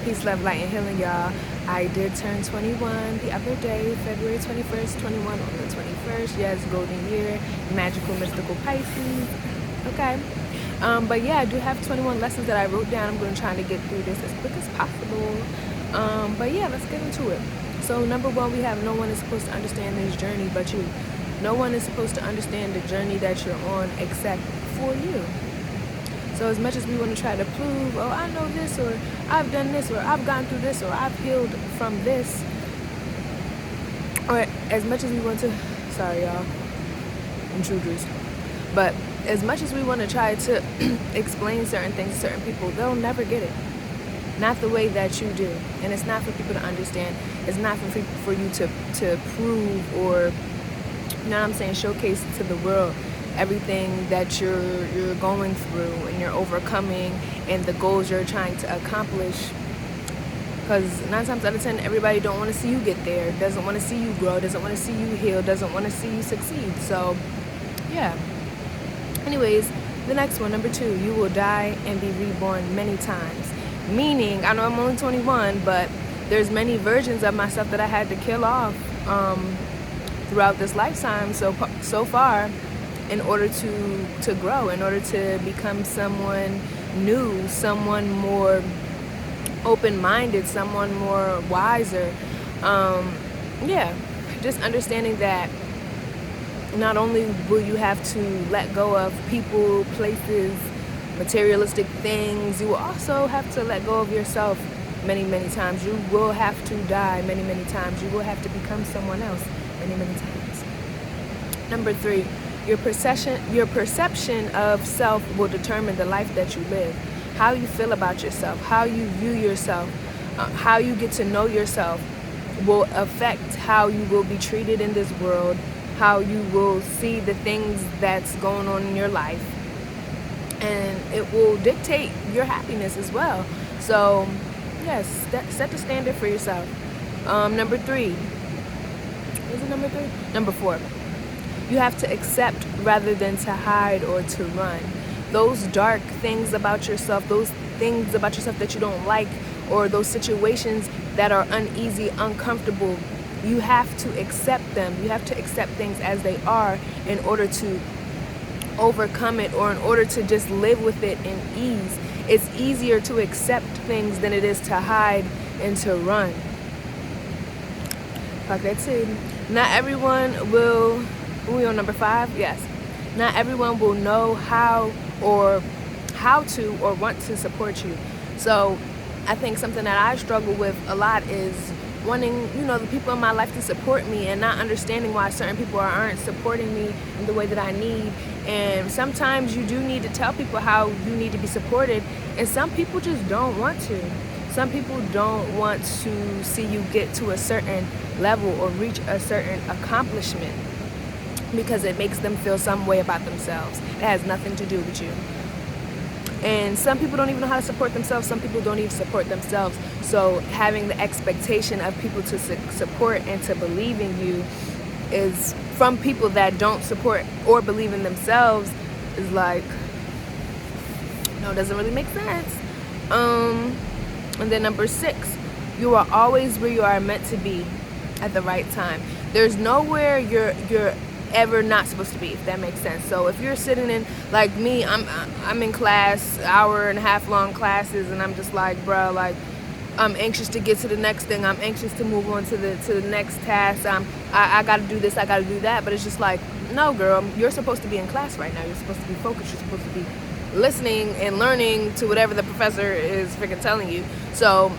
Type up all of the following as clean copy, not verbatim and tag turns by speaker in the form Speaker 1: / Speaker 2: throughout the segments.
Speaker 1: Peace, love, light, and healing, y'all. I did turn 21 the other day, February 21st, 21 on the 21st. Yes, golden year, magical, mystical Pisces. Okay. But yeah, I do have 21 lessons that I wrote down. I'm going to try to get through this as quick as possible. But yeah, let's get into it. So number one, we have no one is supposed to understand this journey but you. No one is supposed to understand the journey that you're on except for you. So as much as we want to try to prove, oh, I know this, or I've done this, or I've gone through this, or I've healed from this, or as much as we want to, sorry y'all, intruders, but as much as we want to try to explain certain things to certain people, they'll never get it. Not the way that you do. And it's not for people to understand. It's not for you to prove or, you know what I'm saying, showcase to the world everything that you're going through and you're overcoming and the goals you're trying to accomplish. Because 9 times out of 10, everybody don't want to see you get there, doesn't want to see you grow, doesn't want to see you heal, doesn't want to see you succeed. So, yeah. Anyways, the next one, number 2, you will die and be reborn many times. Meaning, I know I'm only 21, but there's many versions of myself that I had to kill off throughout this lifetime so far, in order to grow, in order to become someone new, someone more open-minded, someone more wiser. Yeah, just understanding that not only will you have to let go of people, places, materialistic things, you will also have to let go of yourself many, many times. You will have to die many, many times. You will have to become someone else many, many times. Number 3, your perception of self will determine the life that you live. How you feel about yourself, how you view yourself, how you get to know yourself will affect how you will be treated in this world, how you will see the things that's going on in your life, and it will dictate your happiness as well. So yes, set the standard for yourself. Number 3, is it number 3? Number 4, you have to accept rather than to hide or to run. Those dark things about yourself, those things about yourself that you don't like, or those situations that are uneasy, uncomfortable, you have to accept them. You have to accept things as they are in order to overcome it, or in order to just live with it in ease. It's easier to accept things than it is to hide and to run. Like that too. Not everyone will, we on number 5? Yes. Not everyone will know how to or want to support you. So I think something that I struggle with a lot is wanting, the people in my life to support me and not understanding why certain people aren't supporting me in the way that I need. And sometimes you do need to tell people how you need to be supported, and some people just don't want to. Some people don't want to see you get to a certain level or reach a certain accomplishment because it makes them feel some way about themselves. It has nothing to do with you. And some people don't even know how to support themselves. Some people don't even support themselves. So having the expectation of people to support and to believe in you is from people that don't support or believe in themselves is like, no, it doesn't really make sense. And then number 6, you are always where you are meant to be at the right time. There's nowhere you're ever not supposed to be, if that makes sense. So if you're sitting in, like me, I'm in class, hour and a half long classes, and I'm just like, bro, like, I'm anxious to get to the next thing. I'm anxious to move on to the next task. I got to do this, I got to do that. But it's just like, no, girl, you're supposed to be in class right now. You're supposed to be focused. You're supposed to be listening and learning to whatever the professor is freaking telling you. So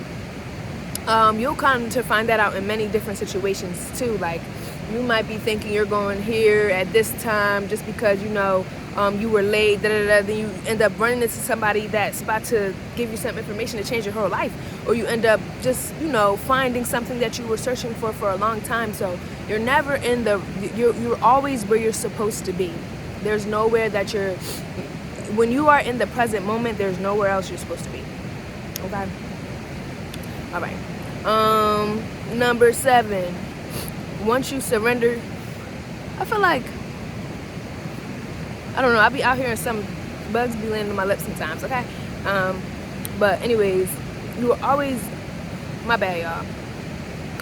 Speaker 1: you'll come to find that out in many different situations too. Like, you might be thinking you're going here at this time just because, you were late, then you end up running into somebody that's about to give you some information to change your whole life. Or you end up just, finding something that you were searching for a long time. So you're never you're always where you're supposed to be. There's nowhere that when you are in the present moment, there's nowhere else you're supposed to be. Okay? All right. Number 7. Once you surrender, I feel like, I don't know, I'll be out here and some bugs be landing on my lips sometimes, okay? But anyways, you will always My bad, y'all.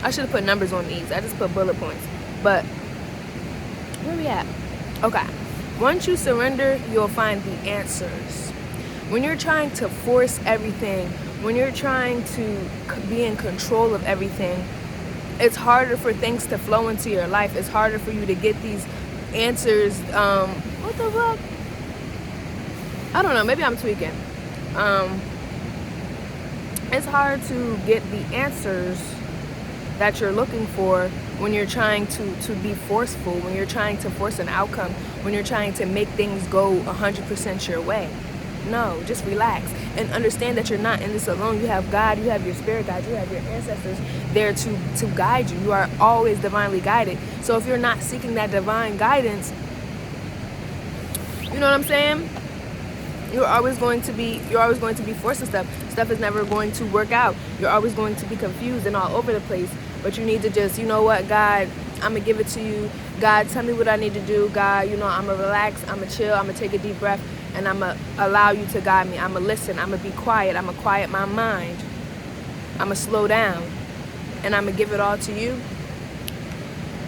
Speaker 1: I should have put numbers on these. I just put bullet points. But where we at? Okay. Once you surrender, you'll find the answers. When you're trying to force everything, when you're trying to be in control of everything, it's harder for things to flow into your life. It's harder for you to get these answers. What the fuck? I don't know. Maybe I'm tweaking. It's hard to get the answers that you're looking for when you're trying to be forceful, when you're trying to force an outcome, when you're trying to make things go 100% your way. No, just relax and understand that you're not in this alone. You have God, you have your spirit guide, you have your ancestors there to guide you. You are always divinely guided. So if you're not seeking that divine guidance, you know what I'm saying? You're always going to be forcing stuff. Stuff is never going to work out. You're always going to be confused and all over the place. But you need to just, you know what, God, I'm going to give it to you. God, tell me what I need to do. God, you know, I'm going to relax. I'm going to chill. I'm going to take a deep breath. And I'm going to allow you to guide me. I'm going to listen. I'm going to be quiet. I'm going to quiet my mind. I'm going to slow down. And I'm going to give it all to you.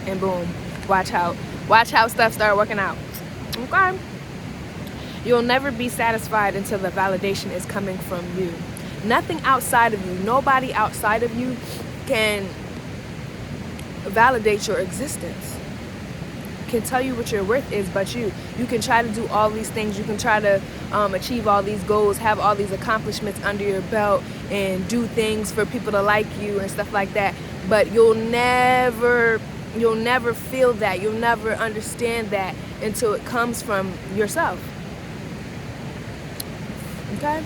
Speaker 1: And boom. Watch how stuff start working out. Okay? You'll never be satisfied until the validation is coming from you. Nothing outside of you, nobody outside of you can validate your existence, can tell you what your worth is but you. You can try to do all these things. You can try to achieve all these goals, have all these accomplishments under your belt, and do things for people to like you and stuff like that. But you'll never feel that. You'll never understand that until it comes from yourself. Okay?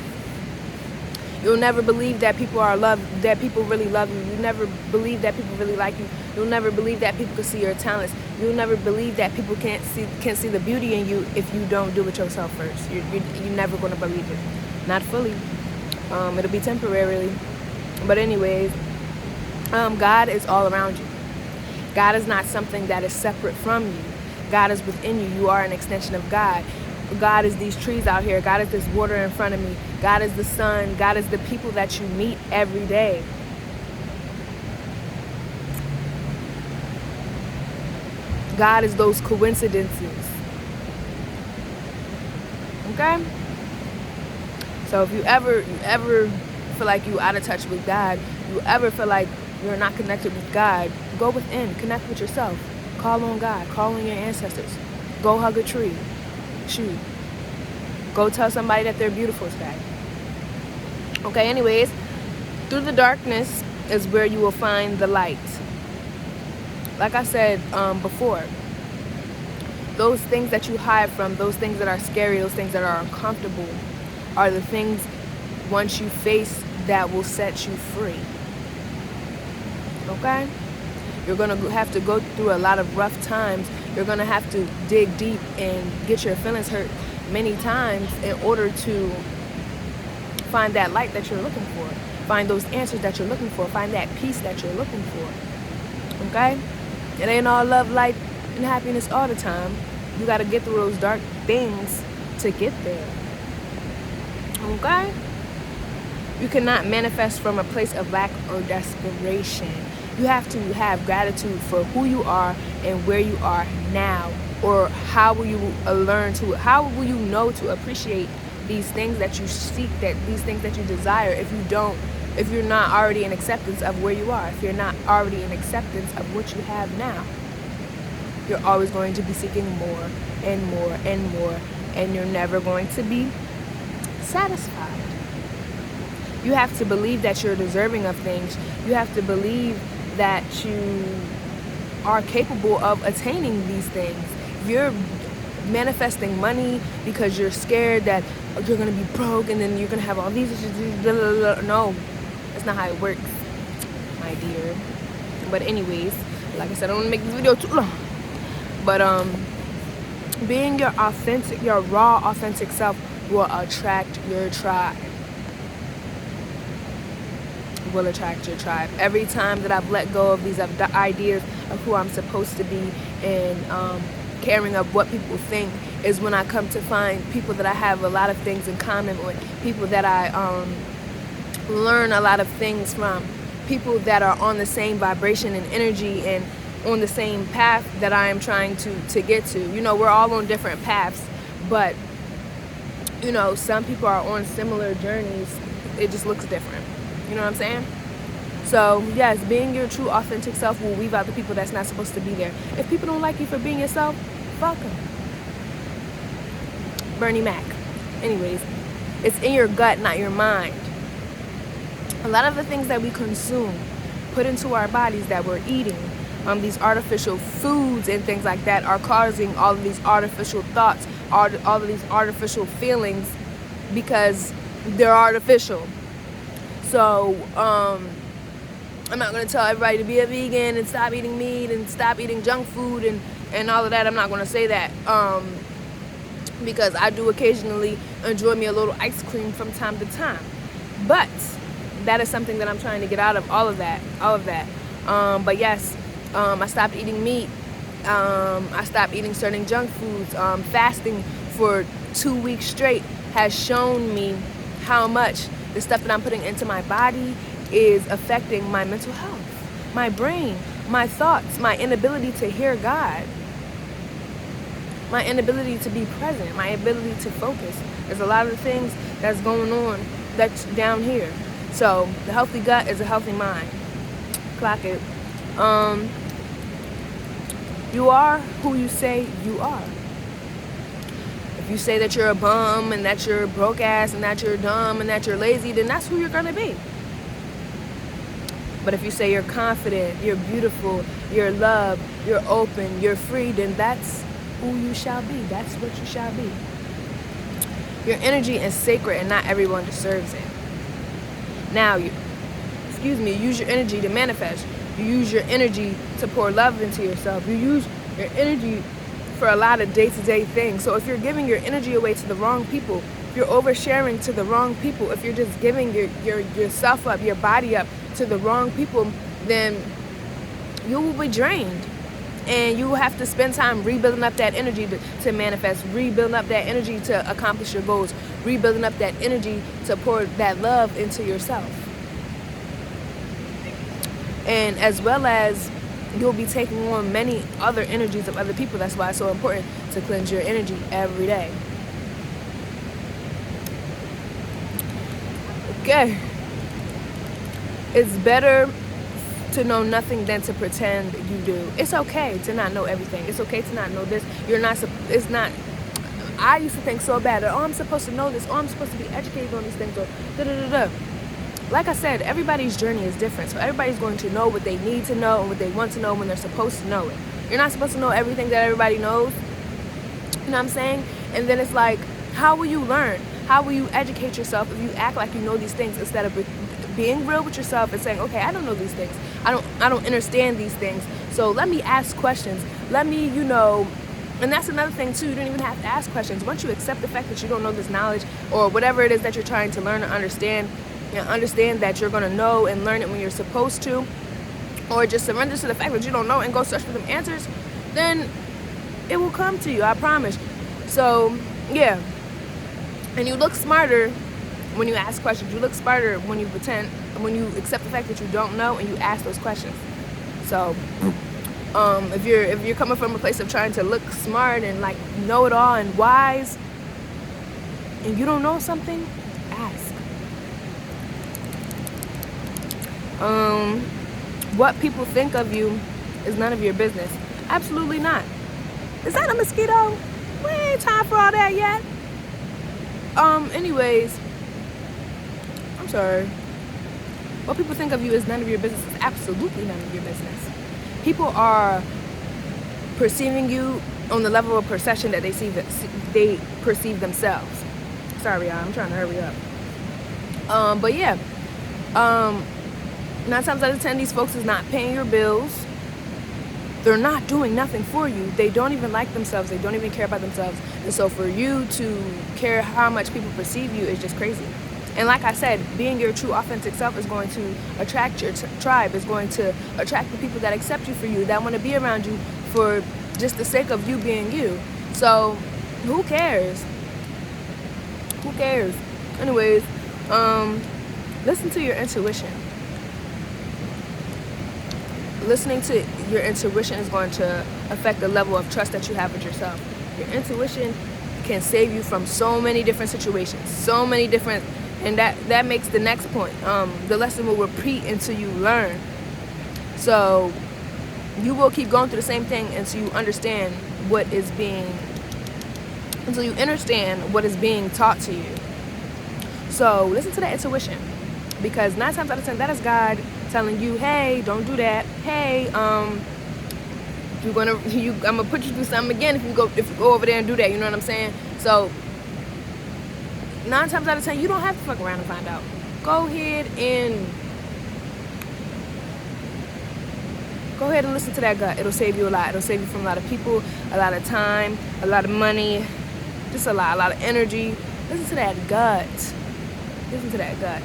Speaker 1: You'll never believe that people really love you. You never believe that people really like you. You'll never believe that people can see your talents. You'll never believe that people can see the beauty in you if you don't do it yourself first. You're never going to believe it. Not fully. It'll be temporarily. But anyways, God is all around you. God is not something that is separate from you. God is within you. You are an extension of God. God is these trees out here. God is this water in front of me. God is the sun. God is the people that you meet every day. God is those coincidences. Okay? So if you ever feel like you out of touch with God, you ever feel like you're not connected with God, go within. Connect with yourself. Call on God. Call on your ancestors. Go hug a tree. Shoot. Go tell somebody that they're beautiful today. Okay, anyways, through the darkness is where you will find the light. Like I said before, those things that you hide from, those things that are scary, those things that are uncomfortable, are the things once you face that will set you free. Okay? You're going to have to go through a lot of rough times. You're going to have to dig deep and get your feelings hurt many times in order to find that light that you're looking for. Find those answers that you're looking for. Find that peace that you're looking for. Okay? It ain't all love, light, and happiness all the time. You got to get through those dark things to get there. Okay? You cannot manifest from a place of lack or desperation. You have to have gratitude for who you are and where you are now. Or how will you how will you know to appreciate these things that you seek, these things that you desire, if you're not already in acceptance of where you are, if you're not already in acceptance of what you have now. You're always going to be seeking more and more and more, and you're never going to be satisfied. You have to believe that you're deserving of things. You have to believe that you are capable of attaining these things. You're manifesting money because you're scared that you're going to be broke and then you're going to have all these issues. No, that's not how it works, my dear. But anyways, like I said, I don't want to make this video too long. But being your raw, authentic self will attract your tribe. Will attract your tribe. Every time that I've let go of these ideas of who I'm supposed to be and caring of what people think is when I come to find people that I have a lot of things in common with, people that I learn a lot of things from, people that are on the same vibration and energy and on the same path that I am trying to get to. You know, we're all on different paths, but you know, some people are on similar journeys. It just looks different. You know what I'm saying? So yes, being your true authentic self will weave out the people that's not supposed to be there. If people don't like you for being yourself, fuck them. Bernie Mac. Anyways, it's in your gut, not your mind. A lot of the things that we consume, put into our bodies that we're eating, these artificial foods and things like that are causing all of these artificial thoughts, all of these artificial feelings, because they're artificial. So I'm not going to tell everybody to be a vegan and stop eating meat and stop eating junk food and all of that. I'm not going to say that because I do occasionally enjoy me a little ice cream from time to time. But that is something that I'm trying to get out of, all of that. But yes, I stopped eating meat. I stopped eating certain junk foods. Fasting for 2 weeks straight has shown me how much the stuff that I'm putting into my body is affecting my mental health, my brain, my thoughts, my inability to hear God, my inability to be present, my ability to focus. There's a lot of things that's going on that's down here. So the healthy gut is a healthy mind. Clock it. You are who you say you are. If you say that you're a bum and that you're broke ass and that you're dumb and that you're lazy, then that's who you're gonna be. But if you say you're confident, you're beautiful, you're loved, you're open, you're free, then that's who you shall be. That's what you shall be. Your energy is sacred and not everyone deserves it. Now, use your energy to manifest. You use your energy to pour love into yourself. You use your energy for a lot of day-to-day things. So if you're giving your energy away to the wrong people, if you're oversharing to the wrong people, if you're just giving yourself up, your body up to the wrong people, then you will be drained. And you will have to spend time rebuilding up that energy to manifest, rebuilding up that energy to accomplish your goals, rebuilding up that energy to pour that love into yourself. And as well as you'll be taking on many other energies of other people. That's why it's so important to cleanse your energy every day. Okay. It's better to know nothing than to pretend you do. It's okay to not know everything. It's okay to not know this. It's not, I used to think so bad that, I'm supposed to know this, I'm supposed to be educated on these things, or da-da-da-da. Like I said, everybody's journey is different. So everybody's going to know what they need to know and what they want to know when they're supposed to know it. You're not supposed to know everything that everybody knows. You know what I'm saying? And then it's like, how will you learn? How will you educate yourself if you act like you know these things instead of being real with yourself and saying, okay, I don't know these things. I don't understand these things. So let me ask questions. Let me, and that's another thing too. You don't even have to ask questions. Once you accept the fact that you don't know this knowledge or whatever it is that you're trying to learn or understand, understand that you're going to know and learn it when you're supposed to, or just surrender to the fact that you don't know and go search for them answers, then it will come to you, I promise. So, yeah. And you look smarter when you ask questions. You look smarter when you when you accept the fact that you don't know and you ask those questions. So, if you're coming from a place of trying to look smart and like know it all and wise, and you don't know something, ask. What people think of you is none of your business. Absolutely not. Is that a mosquito? We ain't time for all that yet. Anyways, I'm sorry. What people think of you is none of your business. Is absolutely none of your business. People are perceiving you on the level of perception that they perceive themselves. Sorry, y'all. I'm trying to hurry up. But yeah. 9 times out of 10, these folks is not paying your bills. They're not doing nothing for you. They don't even like themselves. They don't even care about themselves. And so for you to care how much people perceive you is just crazy. And like I said, being your true authentic self is going to attract your tribe, is going to attract the people that accept you for you, that want to be around you for just the sake of you being you. So who cares? Who cares? Anyways, listen to your intuition. listening to your intuition is going to affect the level of trust that you have with yourself. Your intuition can save you from so many different situations, so many different, and that makes the next point. The lesson will repeat until you learn. So you will keep going through the same thing until you understand until you understand what is being taught to you. So listen to that intuition, because 9 times out of 10, that is God telling you, hey, don't do that. Hey, I'm gonna put you through something again if you go over there and do that. You know what I'm saying? So 9 times out of 10, you don't have to fuck around and find out. Go ahead and listen to that gut. It'll save you a lot. It'll save you from a lot of people, a lot of time, a lot of money, just a lot of energy. Listen to that gut. Listen to that gut.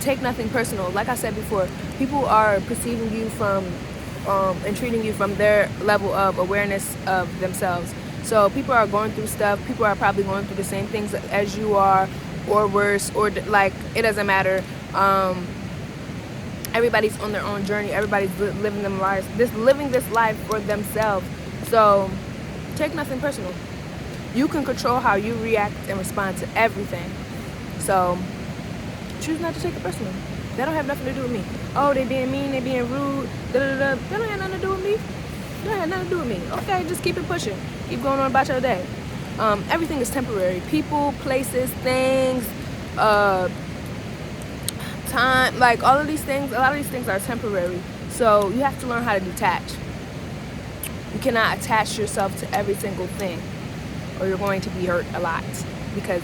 Speaker 1: Take nothing personal. Like I said before, people are perceiving you from and treating you from their level of awareness of themselves. So people are going through stuff. People are probably going through the same things as you are, or worse, or like, it doesn't matter. Everybody's on their own journey. Everybody's living this life for themselves. So take nothing personal. You can control how you react and respond to everything. So choose not to take it personal. That don't have nothing to do with me. Oh, they being mean, they being rude, da-da-da. That don't have nothing to do with me. That have nothing to do with me. Okay, just keep it pushing. Keep going on about your day. Everything is temporary. People, places, things, time, like all of these things, a lot of these things are temporary. So you have to learn how to detach. You cannot attach yourself to every single thing, or you're going to be hurt a lot, because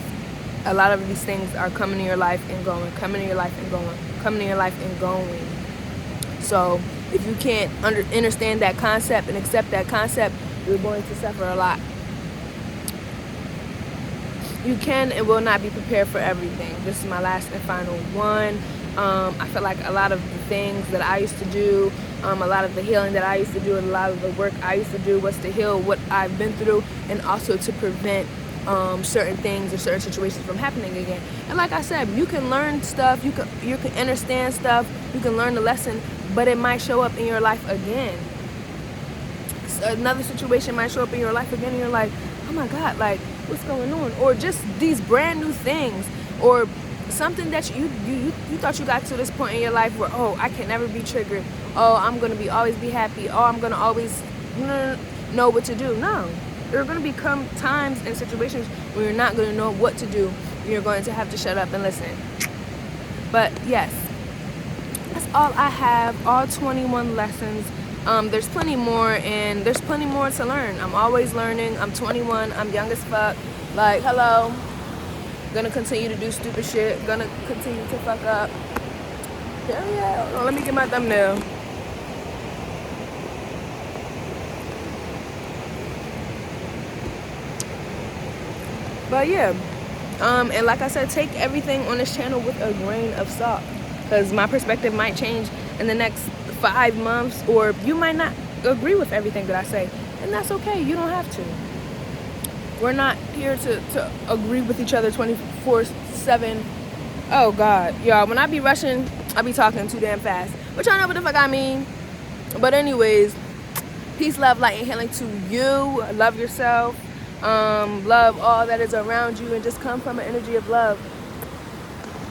Speaker 1: a lot of these things are coming in your life and going, coming in your life and going, coming in your life and going. So if you can't understand that concept and accept that concept, you're going to suffer a lot. You can and will not be prepared for everything. This is my last and final one. I feel like a lot of the things that I used to do, a lot of the healing that I used to do, and a lot of the work I used to do was to heal what I've been through, and also to prevent certain things or certain situations from happening again. And like I said, you can learn stuff, you can understand stuff, you can learn the lesson, but it might show up in your life again. Another situation might show up in your life again, and you're like, oh my God, like, what's going on? Or just these brand new things, or something that you thought you got to this point in your life where, oh, I can never be triggered. Oh, I'm gonna always be happy. Oh, I'm gonna always know what to do. No, there are gonna become times and situations where you're not gonna know what to do. And you're going to have to shut up and listen. But yes, that's all I have. All 21 lessons. There's plenty more, and there's plenty more to learn. I'm always learning. I'm 21. I'm young as fuck. Like, hello. Gonna continue to do stupid shit. Gonna continue to fuck up. Yeah. Hold on, let me get my thumbnail. But yeah. And like I said, take everything on this channel with a grain of salt, because my perspective might change in the next 5 months, or you might not agree with everything that I say, and that's okay. You don't have to. We're not here to agree with each other 24/7. Oh God, y'all, when I be rushing, I be talking too damn fast, but y'all know what the fuck I mean. But anyways, peace, love, light, and healing to you. Love yourself. Love all that is around you, and just come from an energy of love.